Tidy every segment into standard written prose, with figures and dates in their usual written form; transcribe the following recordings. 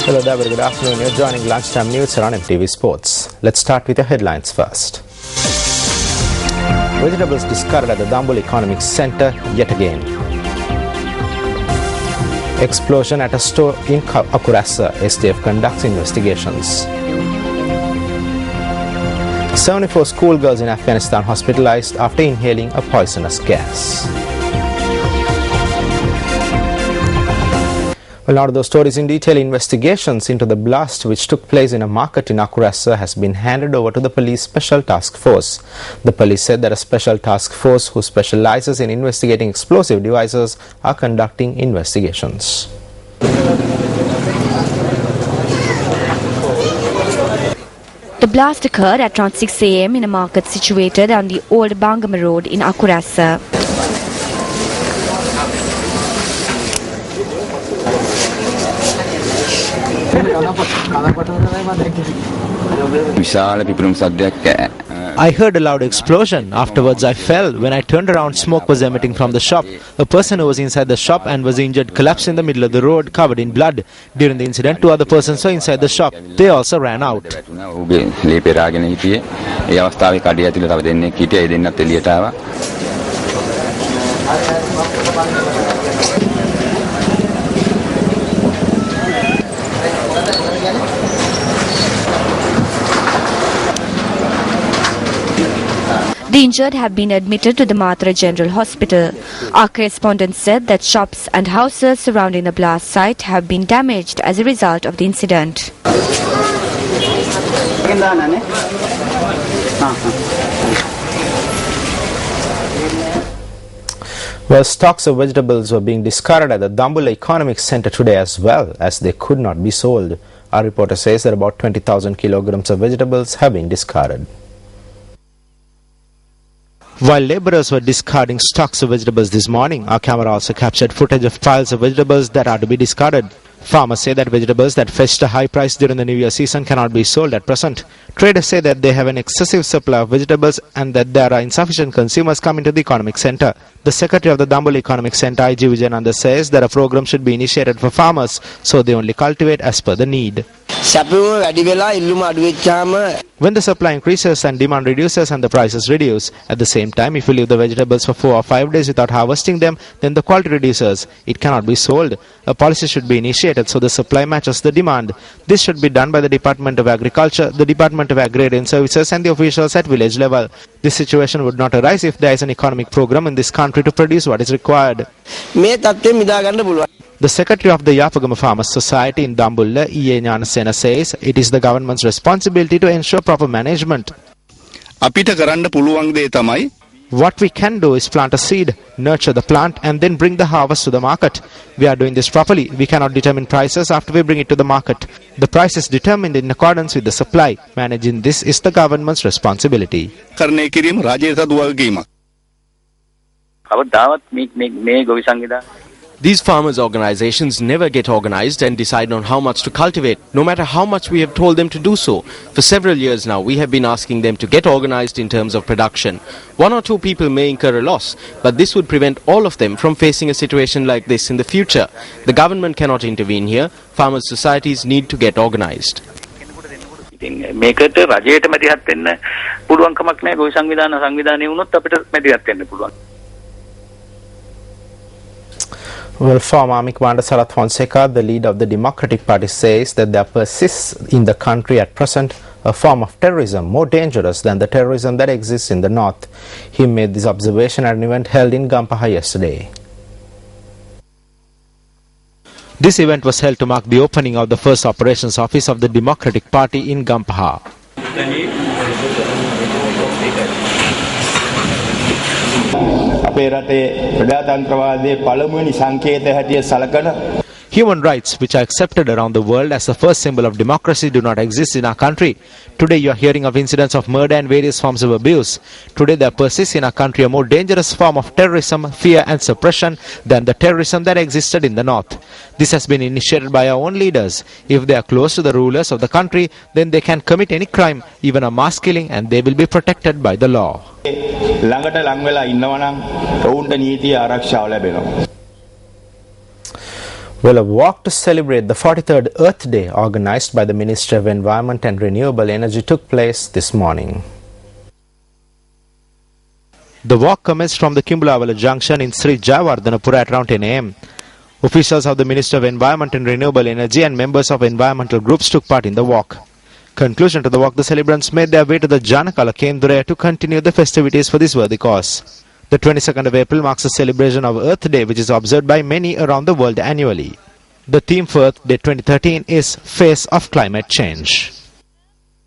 Hello there, very good afternoon. You're joining Lunchtime News on MTV Sports. Let's start with the headlines first. Vegetables discarded at the Dambul Economic Centre yet again. Explosion at a store in Akurasa. STF conducts investigations. 74 schoolgirls in Afghanistan hospitalized after inhaling a poisonous gas. Well, now to those stories in detail. Investigations into the blast which took place in a market in Akurasa has been handed over to the police special task force. The police said that a special task force who specializes in investigating explosive devices are conducting investigations. The blast occurred at around 6 a.m. in a market situated on the old Bangama Road in Akurasa. I heard a loud explosion. Afterwards I fell. When I turned around, smoke was emitting from the shop. A person who was inside the shop and was injured collapsed in the middle of the road covered in blood. During the incident, 2 other persons were inside the shop. They also ran out. The injured have been admitted to the Mathura General Hospital. Our correspondent said that shops and houses surrounding the blast site have been damaged as a result of the incident. Well, stocks of vegetables were being discarded at the Dambul Economic Centre today as well, as they could not be sold. Our reporter says that about 20,000 kilograms of vegetables have been discarded. While labourers were discarding stocks of vegetables this morning, our camera also captured footage of piles of vegetables that are to be discarded. Farmers say that vegetables that fetched a high price during the New Year season cannot be sold at present. Traders say that they have an excessive supply of vegetables and that there are insufficient consumers coming to the economic centre. The secretary of the Dambul Economic Centre, IG Vijayananda, says that a program should be initiated for farmers so they only cultivate as per the need. When the supply increases and demand reduces and the prices reduce, at the same time, if you leave the vegetables for 4 or 5 days without harvesting them, then the quality reduces. It cannot be sold. A policy should be initiated so the supply matches the demand. This should be done by the Department of Agriculture, the Department of Agrarian Services and the officials at village level. This situation would not arise if there is an economic program in this country to produce what is required. The secretary of the Yapagama Farmers Society in Dambulla, E.A. Nyanasena, says it is the government's responsibility to ensure proper management. What we can do is plant a seed, nurture the plant and then bring the harvest to the market. We are doing this properly. We cannot determine prices after we bring it to the market. The price is determined in accordance with the supply. Managing this is the government's responsibility. These farmers' organizations never get organized and decide on how much to cultivate, no matter how much we have told them to do so. For several years now, we have been asking them to get organized in terms of production. 1 or 2 people may incur a loss, but this would prevent all of them from facing a situation like this in the future. The government cannot intervene here. Farmers' societies need to get organized. Well, former Army Commander Sarath Fonseca, the leader of the Democratic Party, says that there persists in the country at present a form of terrorism more dangerous than the terrorism that exists in the north. He made this observation at an event held in Gampaha yesterday. This event was held to mark the opening of the first operations office of the Democratic Party in Gampaha. Human rights, which are accepted around the world as the first symbol of democracy, do not exist in our country. Today you are hearing of incidents of murder and various forms of abuse. Today there persists in our country a more dangerous form of terrorism, fear and suppression than the terrorism that existed in the north. This has been initiated by our own leaders. If they are close to the rulers of the country, then they can commit any crime, even a mass killing, and they will be protected by the law. Well, a walk to celebrate the 43rd Earth Day organized by the Ministry of Environment and Renewable Energy took place this morning. The walk commenced from the Kimbulavala Junction in Sri Jayawardhanapura at around 10 am. Officials of the Ministry of Environment and Renewable Energy and members of environmental groups took part in the walk. Conclusion to the walk, the celebrants made their way to the Janakala Kendra to continue the festivities for this worthy cause. The 22nd of April marks the celebration of Earth Day, which is observed by many around the world annually. The theme for Earth Day 2013 is Face of Climate Change.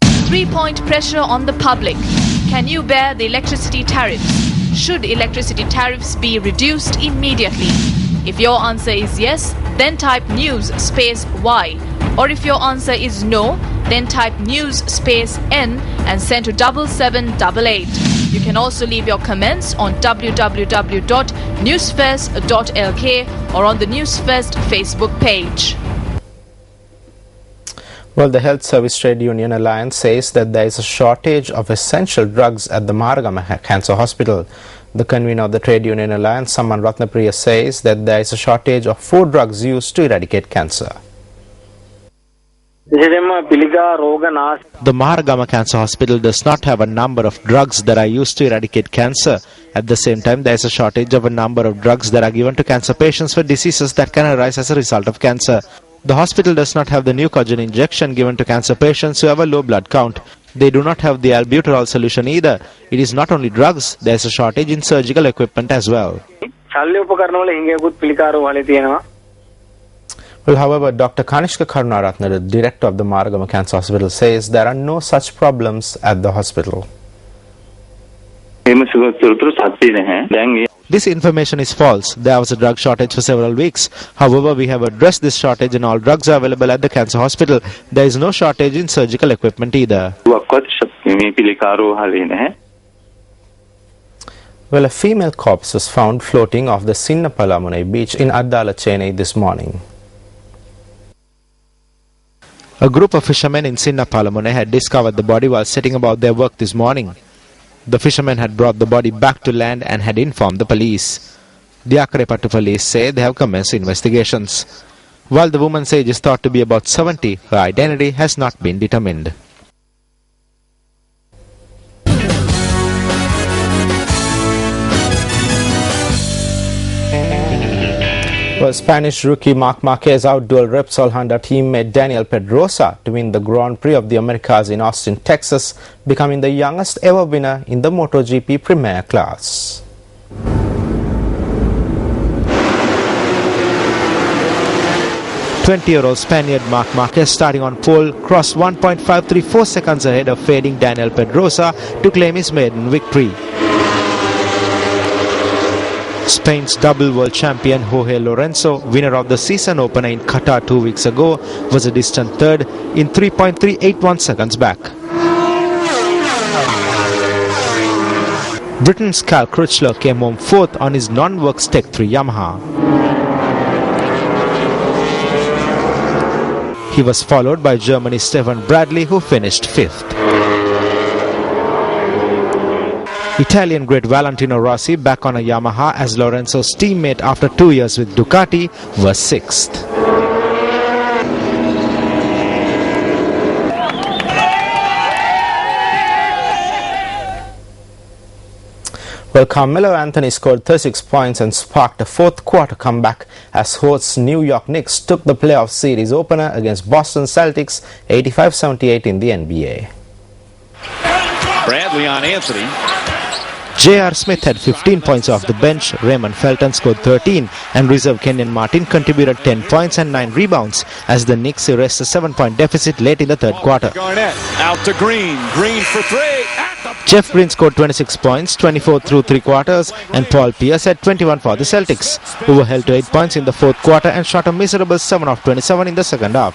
3-point pressure on the public. Can you bear the electricity tariffs? Should electricity tariffs be reduced immediately? If your answer is yes, then type news space Y. Or if your answer is no, then type news space N and send to 7788. You can also leave your comments on www.newsfest.lk or on the Newsfest Facebook page. Well, the Health Service Trade Union Alliance says that there is a shortage of essential drugs at the Maharagama Cancer Hospital. The convener of the Trade Union Alliance, Samman Ratnapriya, says that there is a shortage of 4 drugs used to eradicate cancer. The Maharagama Cancer Hospital does not have a number of drugs that are used to eradicate cancer. At the same time, there is a shortage of a number of drugs that are given to cancer patients for diseases that can arise as a result of cancer. The hospital does not have the Neucogen injection given to cancer patients who have a low blood count. They do not have the albuterol solution either. It is not only drugs, there is a shortage in surgical equipment as well. Well, however, Dr. Kanishka Karunaratne, the director of the Maharagama Cancer Hospital, says there are no such problems at the hospital. This information is false. There was a drug shortage for several weeks. However, we have addressed this shortage and all drugs are available at the cancer hospital. There is no shortage in surgical equipment either. Well, a female corpse was found floating off the Sinnapalamunai beach in Addala, Chennai this morning. A group of fishermen in Sinnapalamunai had discovered the body while setting about their work this morning. The fishermen had brought the body back to land and had informed the police. The Akkarepattu police say they have commenced investigations. While the woman's age is thought to be about 70, her identity has not been determined. Well, Spanish rookie Marc Marquez outdueled Repsol Honda teammate Daniel Pedrosa to win the Grand Prix of the Americas in Austin, Texas, becoming the youngest ever winner in the MotoGP Premier class. "20-year-old Spaniard Marc Marquez, starting on pole, crossed 1.534 seconds ahead of fading Daniel Pedrosa to claim his maiden victory. Spain's double world champion Jorge Lorenzo, winner of the season opener in Qatar 2 weeks ago, was a distant third in 3.381 seconds back. Britain's Cal Crutchlow came home fourth on his non-works Tech 3 Yamaha. He was followed by Germany's Stefan Bradley, who finished fifth. Italian great Valentino Rossi, back on a Yamaha as Lorenzo's teammate after 2 years with Ducati, was sixth. Well, Carmelo Anthony scored 36 points and sparked a fourth quarter comeback as hosts New York Knicks took the playoff series opener against Boston Celtics 85-78 in the NBA. Bradley on Anthony. J.R. Smith had 15 points off the bench, Raymond Felton scored 13, and reserve Kenyon Martin contributed 10 points and 9 rebounds as the Knicks erased a 7-point deficit late in the third quarter. Garnett out to Green. Green for three. Jeff Green scored 26 points, 24 through 3 quarters, and Paul Pierce had 21 for the Celtics, who were held to 8 points in the fourth quarter and shot a miserable 7 of 27 in the second half.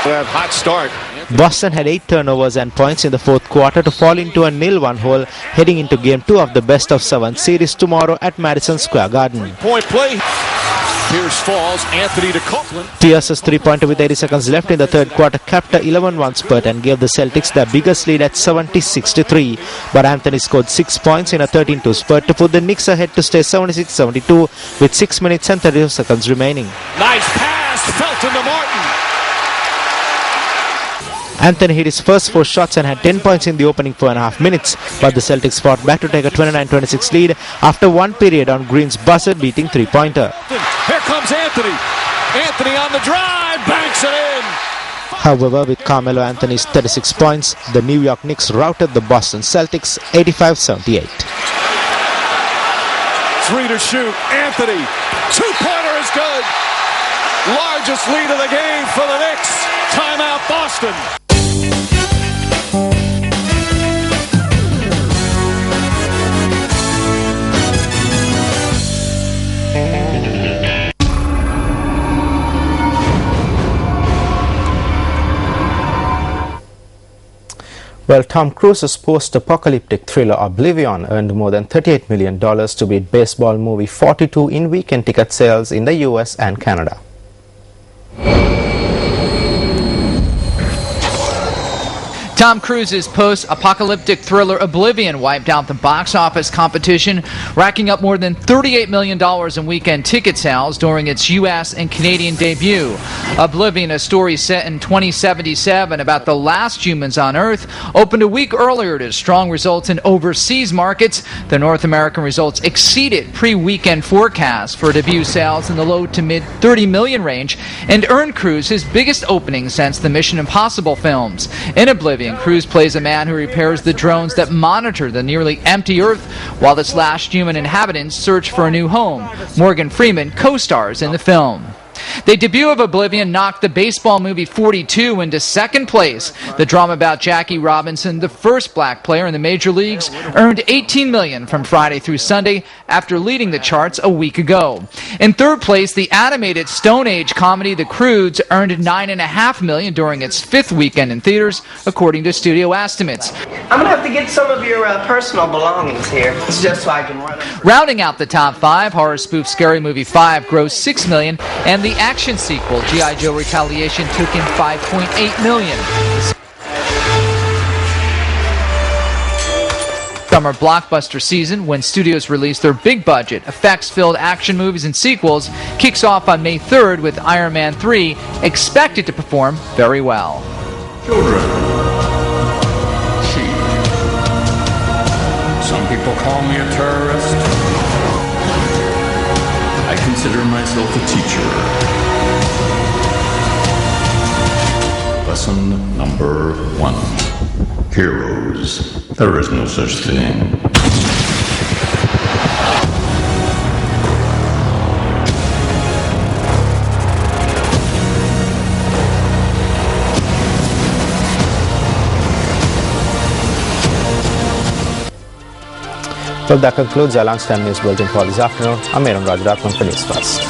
Hot start. Boston had 8 turnovers and points in the fourth quarter to fall into a 0-1 hole heading into Game 2 of the best-of-7 series tomorrow at Madison Square Garden. Point play. Pierce falls. Anthony to Copeland. Pierce's three-pointer with 80 seconds left in the third quarter capped a 11-1 spurt and gave the Celtics their biggest lead at 70-63. But Anthony scored 6 points in a 13-2 spurt to put the Knicks ahead to stay 76-72 with 6 minutes and 32 seconds remaining. Nice pass. Felton to Martin. Anthony hit his first 4 shots and had 10 points in the opening 4.5 minutes, but the Celtics fought back to take a 29-26 lead after one period on Green's buzzer-beating three-pointer. Here comes Anthony. Anthony on the drive, banks it in. However, with Carmelo Anthony's 36 points, the New York Knicks routed the Boston Celtics 85-78. 3 to shoot. Anthony. Two-pointer is good. Largest lead of the game for the Knicks. Timeout, Boston. Well, Tom Cruise's post-apocalyptic thriller Oblivion earned more than $38 million to beat baseball movie 42 in weekend ticket sales in the US and Canada. Tom Cruise's post-apocalyptic thriller Oblivion wiped out the box office competition, racking up more than $38 million in weekend ticket sales during its U.S. and Canadian debut. Oblivion, a story set in 2077 about the last humans on Earth, opened a week earlier to strong results in overseas markets. The North American results exceeded pre-weekend forecasts for debut sales in the low to mid 30 million range and earned Cruise his biggest opening since the Mission Impossible films. In Oblivion, Cruise plays a man who repairs the drones that monitor the nearly empty Earth while its last human inhabitants search for a new home. Morgan Freeman co-stars in the film. The debut of Oblivion knocked the baseball movie 42 into second place. The drama about Jackie Robinson, the first black player in the major leagues, earned $18 million from Friday through Sunday after leading the charts a week ago. In third place, the animated Stone Age comedy The Croods earned $9.5 million during its fifth weekend in theaters, according to studio estimates. I'm going to have to get some of your personal belongings here, just so I can run them. Rounding out the top five, horror spoof Scary Movie 5 grossed $6 million, and the action sequel G.I. Joe Retaliation took in $5.8 million. Summer blockbuster season, when studios release their big-budget, effects-filled action movies and sequels, kicks off on May 3rd with Iron Man 3, expected to perform very well. Children. Sheep. Some people call me a terrorist. I consider myself a teacher. Lesson number 1. Heroes. There is no such thing. Well, that concludes our lunchtime news bulletin for this afternoon. I'm Aaron Rajaratnam for News First.